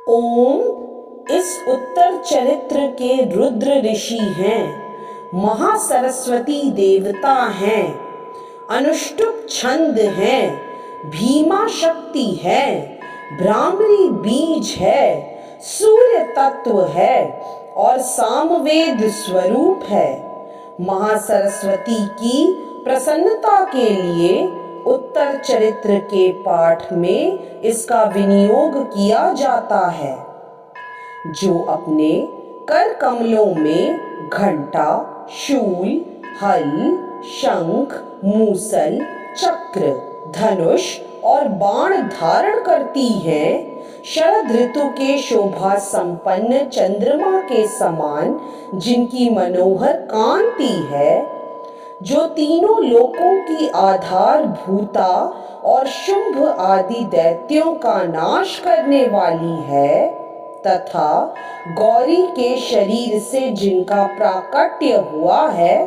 ओम इस उत्तर चरित्र के रुद्र ऋषि हैं, महासरस्वती देवता हैं, अनुष्टुप छंद हैं, भीमा शक्ति है, भ्रामरी बीज है, सूर्य तत्व है और सामवेद स्वरूप है। महासरस्वती की प्रसन्नता के लिए उत्तर चरित्र के पाठ में इसका विनियोग किया जाता है। जो अपने कर कमलों में घंटा, शूल, हल, शंख, मूसल, चक्र, धनुष और बाण धारण करती हैं, शरद ऋतु के शोभा संपन्न चंद्रमा के समान जिनकी मनोहर कांति है, जो तीनों लोकों की आधारभूता और शुंभ आदि दैत्यों का नाश करने वाली है, तथा गौरी के शरीर से जिनका प्राकट्य हुआ है,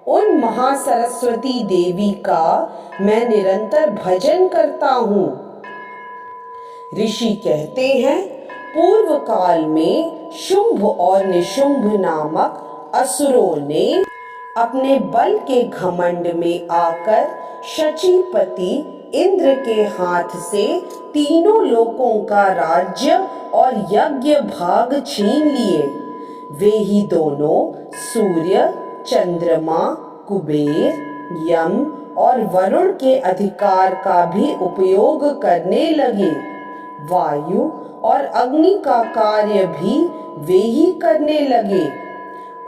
उन महासरस्वती देवी का मैं निरंतर भजन करता हूँ। ऋषि कहते हैं, पूर्व काल में शुंभ और निशुंभ नामक असुरों ने अपने बल के घमंड में आकर शचीपति इंद्र के हाथ से तीनों लोकों का राज्य और यज्ञ भाग छीन लिए। वे ही दोनों सूर्य, चंद्रमा, कुबेर, यम और वरुण के अधिकार का भी उपयोग करने लगे। वायु और अग्नि का कार्य भी वे ही करने लगे।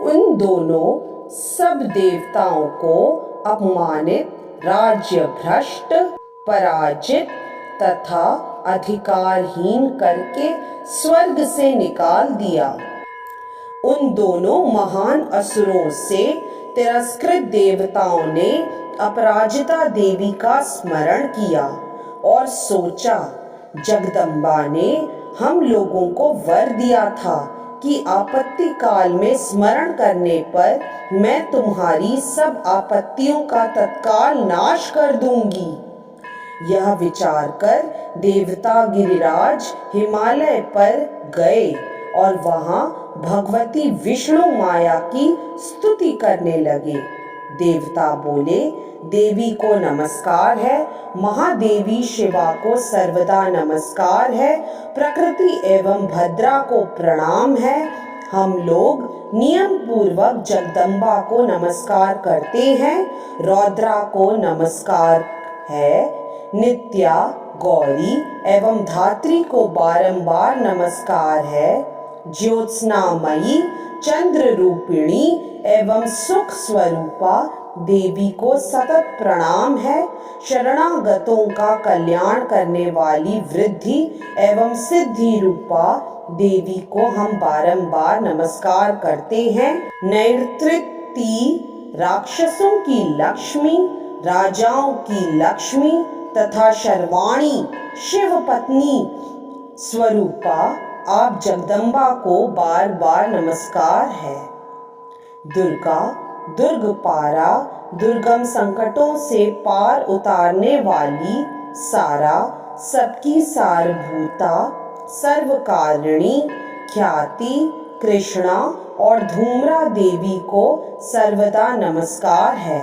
उन दोनों सब देवताओं को अपमानित, राज्य भ्रष्ट, पराजित तथा अधिकारहीन करके स्वर्ग से निकाल दिया। उन दोनों महान असुरों से तिरस्कृत देवताओं ने अपराजिता देवी का स्मरण किया और सोचा, जगदम्बा ने हम लोगों को वर दिया था कि आपत्ति काल में स्मरण करने पर मैं तुम्हारी सब आपत्तियों का तत्काल नाश कर दूंगी। यह विचार कर देवता गिरिराज हिमालय पर गए और वहां भगवती विष्णु माया की स्तुति करने लगे। देवता बोले, देवी को नमस्कार है, महादेवी शिवा को सर्वदा नमस्कार है, प्रकृति एवं भद्रा को प्रणाम है। हम लोग नियम पूर्वक जगदम्बा को नमस्कार करते हैं, रौद्रा को नमस्कार है, नित्या, गौरी एवं धात्री को बारंबार नमस्कार है, ज्योत्स्नामयी, चंद्र रूपिणी एवं सुख स्वरूपा देवी को सतत प्रणाम है, शरणागतों का कल्याण करने वाली वृद्धि एवं सिद्धि रूपा देवी को हम बारंबार नमस्कार करते हैं। नैर्तृती राक्षसों की लक्ष्मी, राजाओं की लक्ष्मी तथा शर्वाणी शिव पत्नी स्वरूपा आप जगदम्बा को बार बार नमस्कार है। दुर्गा, दुर्गपारा, दुर्गम संकटों से पार उतारने वाली, सारा, सबकी सारभूता, सर्वकारिणी, ख्याति, कृष्णा और धूम्रा देवी को सर्वदा नमस्कार है।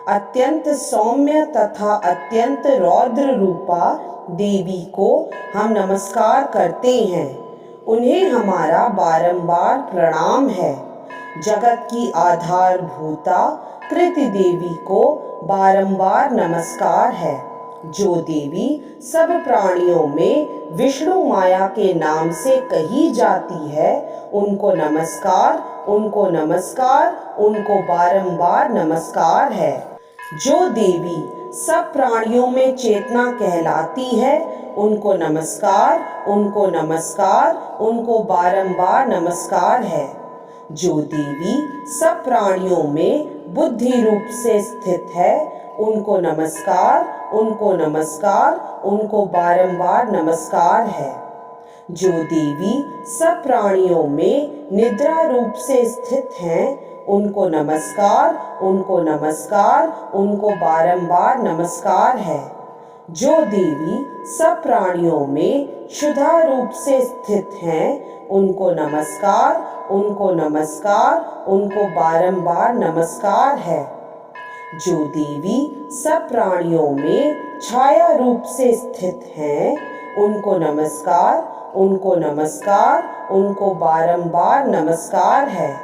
अत्यंत सौम्य तथा अत्यंत रौद्र रूपा देवी को हम नमस्कार करते हैं, उन्हें हमारा बारंबार प्रणाम है। जगत की आधारभूता कृति देवी को बारंबार नमस्कार है। जो देवी सब प्राणियों में विष्णु माया के नाम से कही जाती है, उनको नमस्कार, उनको नमस्कार, उनको बारंबार नमस्कार है। जो देवी सब प्राणियों में चेतना कहलाती है, उनको नमस्कार, उनको नमस्कार, उनको बारंबार नमस्कार है। जो देवी सब प्राणियों में बुद्धि रूप से स्थित है, उनको नमस्कार, उनको नमस्कार, उनको बारंबार नमस्कार है। जो देवी सब प्राणियों में निद्रा रूप से स्थित हैं, उनको नमस्कार, उनको नमस्कार, उनको बारंबार नमस्कार है। जो देवी सब प्राणियों में क्षुधा रूप से स्थित हैं, उनको नमस्कार, उनको नमस्कार, उनको बारंबार नमस्कार है। जो देवी सब प्राणियों में छाया रूप से स्थित हैं, उनको नमस्कार, उनको नमस्कार, उनको बारंबार नमस्कार है।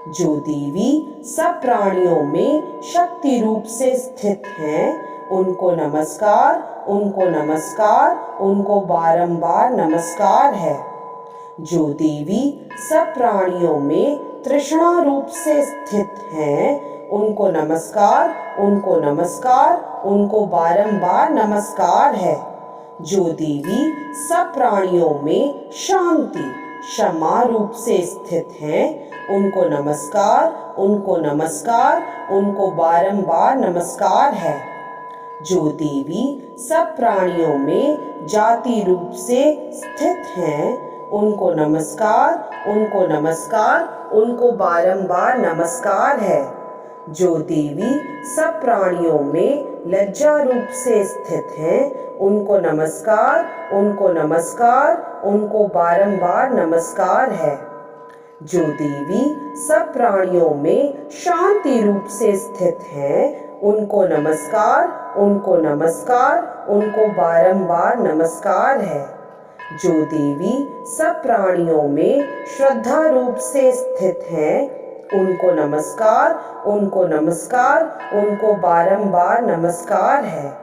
जो देवी सब प्राणियों में शक्ति रूप से स्थित हैं, उनको नमस्कार, उनको नमस्कार, उनको बारंबार नमस्कार है। जो देवी सब प्राणियों में तृष्णा रूप से स्थित हैं, उनको नमस्कार, उनको नमस्कार, उनको बारंबार नमस्कार है। जो देवी सब प्राणियों में शांति, क्षमा रूप से स्थित हैं, उनको नमस्कार, उनको नमस्कार, उनको बारंबार नमस्कार है। जो देवी सब प्राणियों में जाति रूप से स्थित हैं, उनको नमस्कार, उनको नमस्कार, उनको बारंबार नमस्कार है। जो देवी सब प्राणियों में लज्जा रूप से स्थित हैं, उनको नमस्कार, उनको नमस्कार, उनको बारंबार नमस्कार है। जो देवी सब प्राणियों में शांति रूप से स्थित हैं, उनको नमस्कार, उनको नमस्कार, उनको बारंबार नमस्कार है। जो देवी सब प्राणियों में श्रद्धा रूप से स्थित हैं, उनको नमस्कार, उनको नमस्कार, उनको बारंबार नमस्कार है।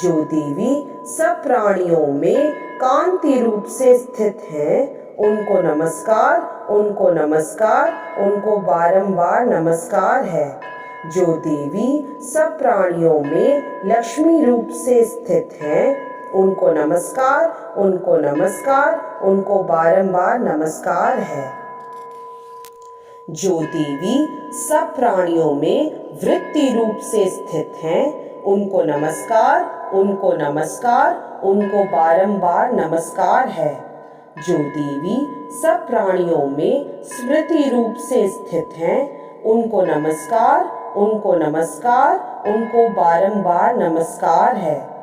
जो देवी सब प्राणियों में कांति रूप से स्थित हैं, उनको नमस्कार, उनको नमस्कार, उनको बारंबार नमस्कार है। जो देवी सब प्राणियों में लक्ष्मी रूप से स्थित हैं, उनको नमस्कार, उनको नमस्कार, उनको बारंबार नमस्कार है। जो देवी सब प्राणियों में वृत्ति रूप से स्थित हैं, उनको नमस्कार, उनको नमस्कार, उनको बारंबार नमस्कार है। जो देवी सब प्राणियों में स्मृति रूप से स्थित हैं, उनको नमस्कार, उनको नमस्कार, उनको बारंबार नमस्कार है।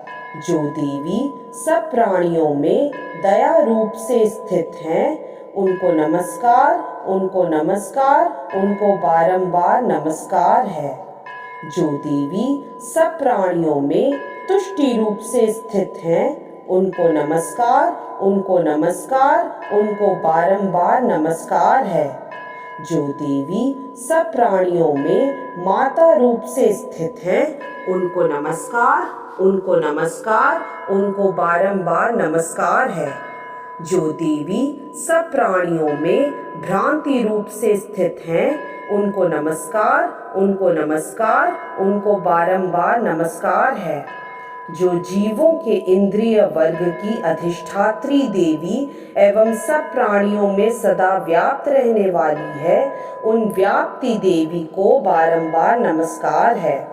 जो देवी सब प्राणियों में दया रूप से स्थित हैं, उनको नमस्कार, उनको नमस्कार, उनको बारंबार नमस्कार है। जो देवी सब प्राणियों में तुष्टि रूप से स्थित हैं, उनको नमस्कार, उनको नमस्कार, उनको बारंबार नमस्कार है। जो देवी सब प्राणियों में माता रूप से स्थित हैं, उनको नमस्कार, उनको नमस्कार, उनको बारंबार नमस्कार है। जो देवी सब प्राणियों में भ्रांति रूप से स्थित हैं, उनको नमस्कार, उनको नमस्कार, उनको बारंबार नमस्कार है। जो जीवों के इंद्रिय वर्ग की अधिष्ठात्री देवी एवं सब प्राणियों में सदा व्याप्त रहने वाली है, उन व्याप्ति देवी को बारंबार नमस्कार है।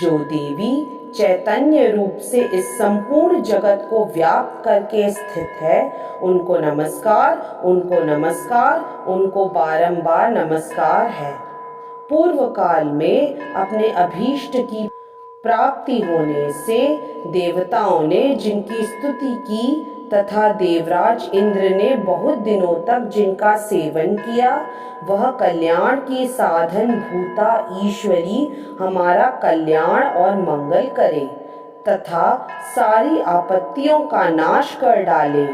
जो देवी चैतन्य रूप से इस संपूर्ण जगत को व्याप्त करके स्थित है, उनको नमस्कार, उनको नमस्कार, उनको बारंबार नमस्कार है। पूर्व काल में अपने अभीष्ट की प्राप्ति होने से देवताओं ने जिनकी स्तुति की तथा देवराज इंद्र ने बहुत दिनों तक जिनका सेवन किया, वह कल्याण की साधन भूता ईश्वरी हमारा कल्याण और मंगल करे तथा सारी आपत्तियों का नाश कर डाले।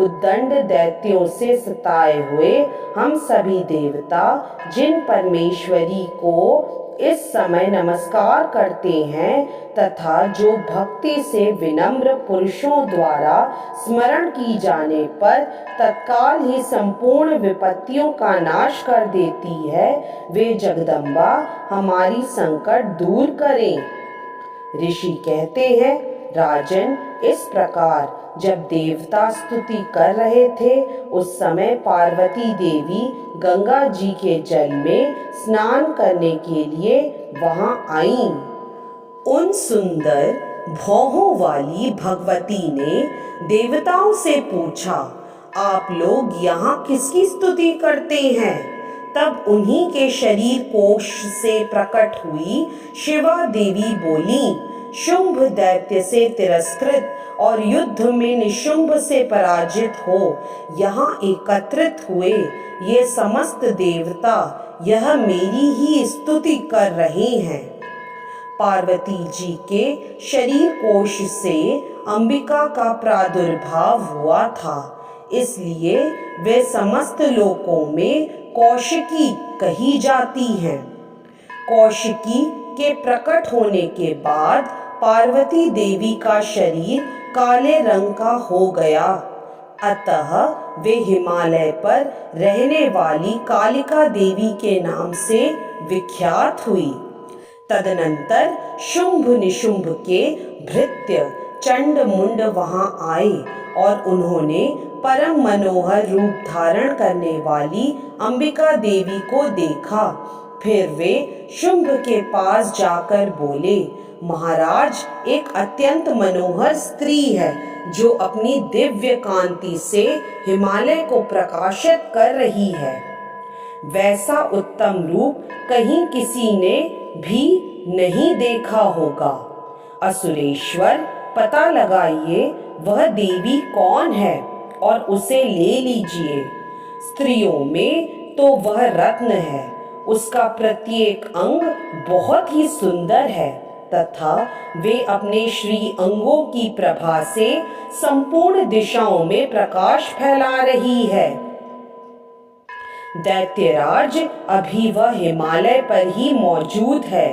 उद्दंड दैत्यों से सताए हुए हम सभी देवता जिन परमेश्वरी को इस समय नमस्कार करते हैं तथा जो भक्ति से विनम्र पुरुषों द्वारा स्मरण की जाने पर तत्काल ही संपूर्ण विपत्तियों का नाश कर देती है, वे जगदम्बा हमारी संकट दूर करें। ऋषि कहते हैं, राजन, इस प्रकार जब देवता स्तुति कर रहे थे, उस समय पार्वती देवी गंगा जी के जल में स्नान करने के लिए वहां आईं। उन सुंदर भौहों वाली भगवती ने देवताओं से पूछा, आप लोग यहाँ किसकी स्तुति करते हैं? तब उन्हीं के शरीर कोश से प्रकट हुई शिवा देवी बोली, शुंभ दैत्य से तिरस्कृत और युद्ध में निशुंभ से पराजित हो यहाँ एकत्रित हुए ये समस्त देवता यह मेरी ही स्तुति कर रहे हैं। पार्वती जी के शरीर कोश से अंबिका का प्रादुर्भाव हुआ था, इसलिए वे समस्त लोकों में कौशिकी कही जाती हैं। कौशिकी के प्रकट होने के बाद पार्वती देवी का शरीर काले रंग का हो गया, अतः वे हिमालय पर रहने वाली कालिका देवी के नाम से विख्यात हुई। तदनंतर शुंभ निशुंभ के भृत्य चंड मुंड वहां आए और उन्होंने परम मनोहर रूप धारण करने वाली अंबिका देवी को देखा। फिर वे शुंभ के पास जाकर बोले, महाराज, एक अत्यंत मनोहर स्त्री है जो अपनी दिव्य कांति से हिमालय को प्रकाशित कर रही है। वैसा उत्तम रूप कहीं किसी ने भी नहीं देखा होगा। असुरेश्वर, पता लगाइए वह देवी कौन है और उसे ले लीजिए। स्त्रियों में तो वह रत्न है, उसका प्रत्येक अंग बहुत ही सुंदर है तथा वे अपने श्री अंगों की प्रभा से संपूर्ण दिशाओं में प्रकाश फैला रही है। दैत्यराज, अभी वह हिमालय पर ही मौजूद है,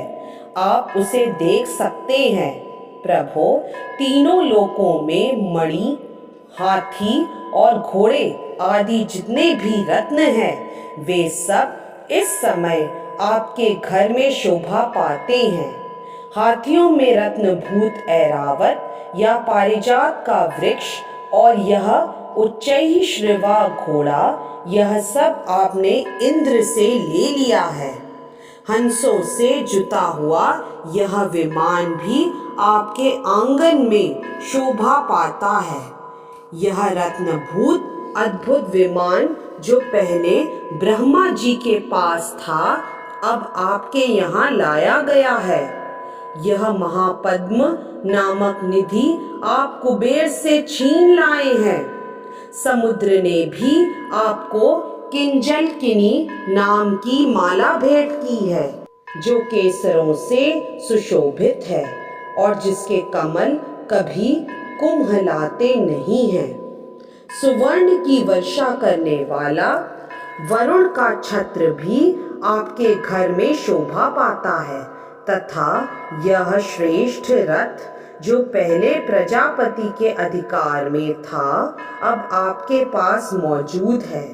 आप उसे देख सकते हैं। प्रभो, तीनों लोकों में मणि, हाथी और घोड़े आदि जितने भी रत्न हैं, वे सब इस समय आपके घर में शोभा पाते हैं। हाथियों में रत्नभूत ऐरावत या पारिजात का वृक्ष और यह उच्चैः श्रवा घोड़ा, यह सब आपने इंद्र से ले लिया है। हंसों से जुता हुआ यह विमान भी आपके आंगन में शोभा पाता है। यह रत्नभूत अद्भुत विमान जो पहले ब्रह्मा जी के पास था, अब आपके यहाँ लाया गया है। यह महापद्म नामक निधि आप कुबेर से छीन लाए हैं। समुद्र ने भी आपको किंजलकिनी नाम की माला भेंट की है, जो केसरों से सुशोभित है और जिसके कमल कभी कुम्हलाते नहीं हैं। सुवर्ण की वर्षा करने वाला वरुण का छत्र भी आपके घर में शोभा पाता है तथा यह श्रेष्ठ रथ जो पहले प्रजापति के अधिकार में था, अब आपके पास मौजूद है।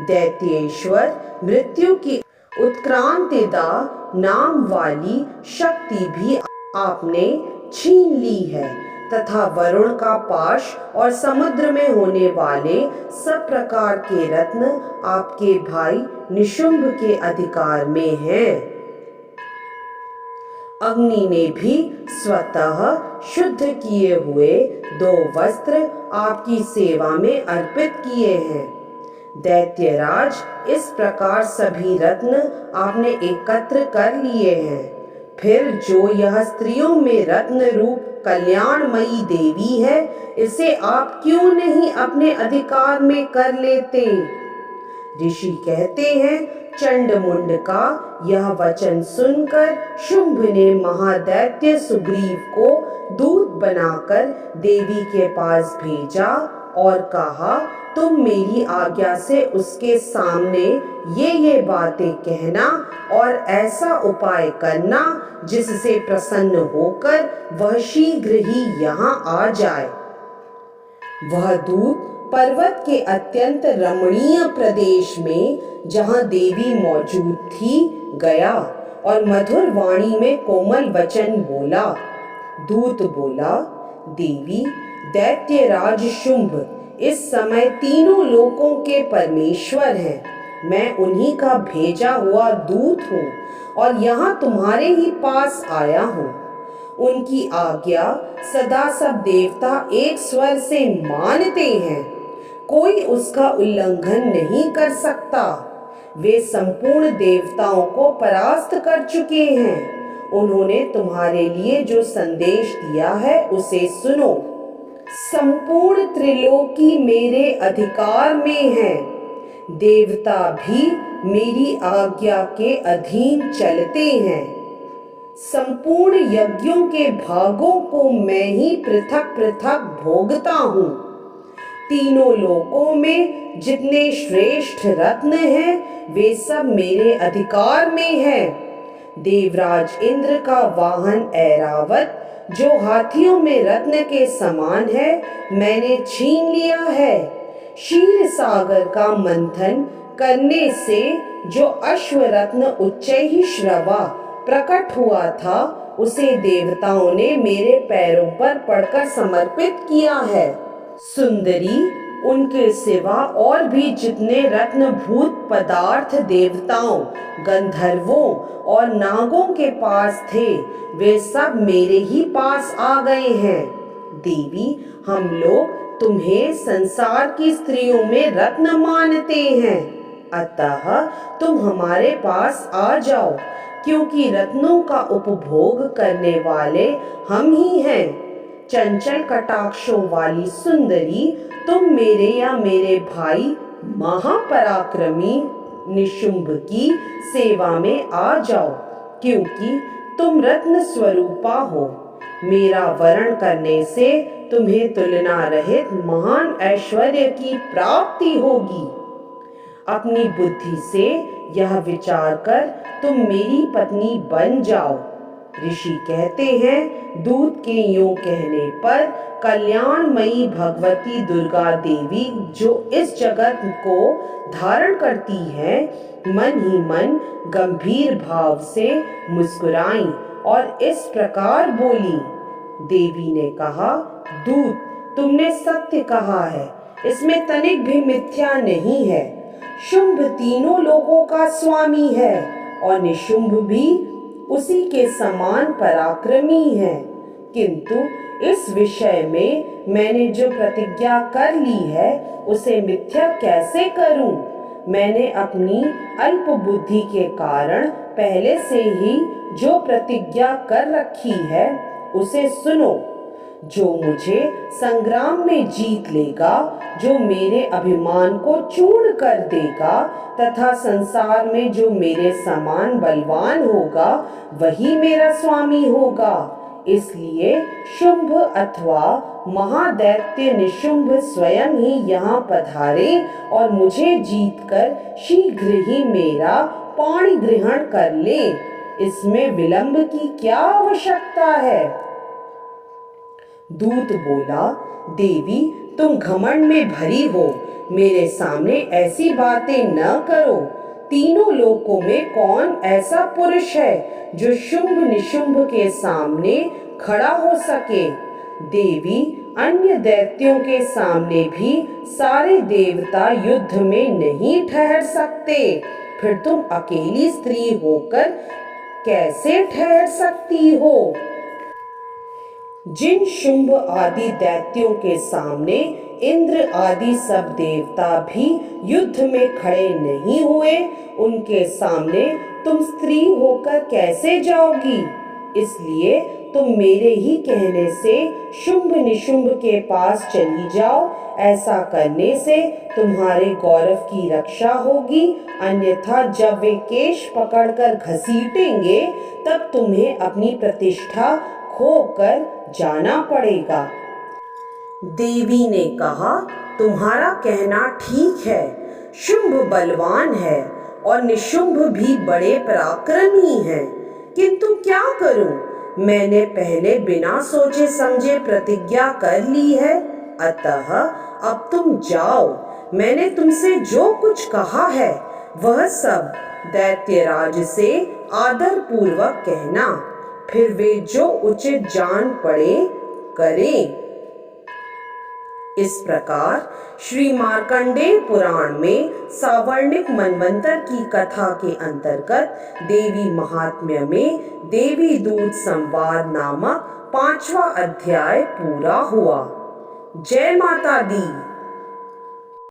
दैत्येश्वर, मृत्यु की उत्क्रांतिदा नाम वाली शक्ति भी आपने छीन ली है तथा वरुण का पाश और समुद्र में होने वाले सब प्रकार के रत्न आपके भाई निशुंभ के अधिकार में हैं। अग्नि ने भी स्वतः शुद्ध किए हुए 2 वस्त्र आपकी सेवा में अर्पित किए हैं। दैत्यराज, इस प्रकार सभी रत्न आपने एकत्र कर लिए हैं। फिर जो यह स्त्रियों में रत्न रूप कल्याणमयी देवी है, इसे आप क्यों नहीं अपने अधिकार में कर लेते? ऋषि कहते हैं, चंडमुंड का यह वचन सुनकर शुंभ ने महादैत्य सुग्रीव को दूत बनाकर देवी के पास भेजा और कहा, तुम मेरी आज्ञा से उसके सामने ये बातें कहना और ऐसा उपाय करना जिससे प्रसन्न होकर वह शीघ्र ही यहाँ आ जाए। वह दूत पर्वत के अत्यंत रमणीय प्रदेश में जहाँ देवी मौजूद थी गया और मधुर वाणी में कोमल वचन बोला। दूत बोला, देवी, दैत्यराज शुंभ इस समय तीनों लोकों के परमेश्वर हैं। मैं उन्हीं का भेजा हुआ दूत हूँ और यहाँ तुम्हारे ही पास आया हूँ। उनकी आज्ञा सदा सब देवता एक स्वर से मानते हैं, कोई उसका उल्लंघन नहीं कर सकता। वे संपूर्ण देवताओं को परास्त कर चुके हैं उन्होंने तुम्हारे लिए जो संदेश दिया है उसे सुनो। संपूर्ण त्रिलोकी मेरे अधिकार में है। देवता भी मेरी आज्ञा के अधीन चलते हैं। संपूर्ण यज्ञों के भागों को मैं ही पृथक पृथक भोगता हूँ। तीनों लोकों में जितने श्रेष्ठ रत्न हैं वे सब मेरे अधिकार में है। देवराज इंद्र का वाहन ऐरावत जो हाथियों में रत्न के समान है मैंने छीन लिया है। क्षीर सागर का मंथन करने से जो अश्वरत्न उच्चैःश्रवा प्रकट हुआ था उसे देवताओं ने मेरे पैरों पर पड़कर समर्पित किया है। सुंदरी, उनके सिवा और भी जितने रत्नभूत पदार्थ देवताओं, गंधर्वों और नागों के पास थे वे सब मेरे ही पास आ गए हैं। देवी, हम लोग तुम्हें संसार की स्त्रियों में रत्न मानते हैं, अतः तुम हमारे पास आ जाओ, क्योंकि रत्नों का उपभोग करने वाले हम ही हैं। चंचल कटाक्षों वाली सुंदरी, तुम मेरे या मेरे भाई महापराक्रमी निशुंभ की सेवा में आ जाओ, क्योंकि तुम रत्न स्वरूपा हो। मेरा वरण करने से तुम्हें तुलना रहित महान ऐश्वर्य की प्राप्ति होगी। अपनी बुद्धि से यह विचार कर तुम मेरी पत्नी बन जाओ। ऋषि कहते हैं, दूत के यूं कहने पर कल्याणमयी भगवती दुर्गा देवी जो इस जगत को धारण करती है मन ही मन गंभीर भाव से मुस्कुराई और इस प्रकार बोली। देवी ने कहा, दूत, तुमने सत्य कहा है, इसमें तनिक भी मिथ्या नहीं है। शुंभ तीनों लोगों का स्वामी है और निशुंभ भी उसी के समान पराक्रमी है, किंतु इस विषय में मैंने जो प्रतिज्ञा कर ली है उसे मिथ्या कैसे करूं? मैंने अपनी अल्प बुद्धि के कारण पहले से ही जो प्रतिज्ञा कर रखी है उसे सुनो। जो मुझे संग्राम में जीत लेगा, जो मेरे अभिमान को चूर्ण कर देगा तथा संसार में जो मेरे समान बलवान होगा वही मेरा स्वामी होगा। इसलिए शुंभ अथवा महादैत्य निशुंभ स्वयं ही यहाँ पधारे और मुझे जीतकर शीघ्र ही मेरा पाणी ग्रहण कर ले। इसमें विलंब की क्या आवश्यकता है? दूत बोला, देवी, तुम घमंड में भरी हो, मेरे सामने ऐसी बातें न करो। तीनों लोकों में कौन ऐसा पुरुष है जो शुंभ निशुंभ के सामने खड़ा हो सके? देवी, अन्य दैत्यों के सामने भी सारे देवता युद्ध में नहीं ठहर सकते, फिर तुम अकेली स्त्री होकर कैसे ठहर सकती हो? जिन शुंभ आदि दैत्यों के सामने इंद्र आदि सब देवता भी युद्ध में खड़े नहीं हुए, उनके सामने तुम स्त्री होकर कैसे जाओगी? इसलिए तुम मेरे ही कहने से शुंभ निशुंभ के पास चली जाओ। ऐसा करने से तुम्हारे गौरव की रक्षा होगी, अन्यथा जब वे केश पकड़कर घसीटेंगे तब तुम्हें अपनी प्रतिष्ठा खोकर जाना पड़ेगा। देवी ने कहा, तुम्हारा कहना ठीक है। शुंभ बलवान है और निशुंभ भी बड़े पराक्रमी हैं, किंतु क्या करूं? मैंने पहले बिना सोचे समझे प्रतिज्ञा कर ली है, अतः अब तुम जाओ। मैंने तुमसे जो कुछ कहा है वह सब दैत्यराज से आदर पूर्वक कहना, फिर वे जो उचित जान पड़े करें। इस प्रकार श्री मार्कंडेय पुराण में सावर्णिक मनवंतर की कथा के अंतर्गत देवी महात्म्य में देवी दूत संवाद नामक 5वां अध्याय पूरा हुआ। जय माता दी।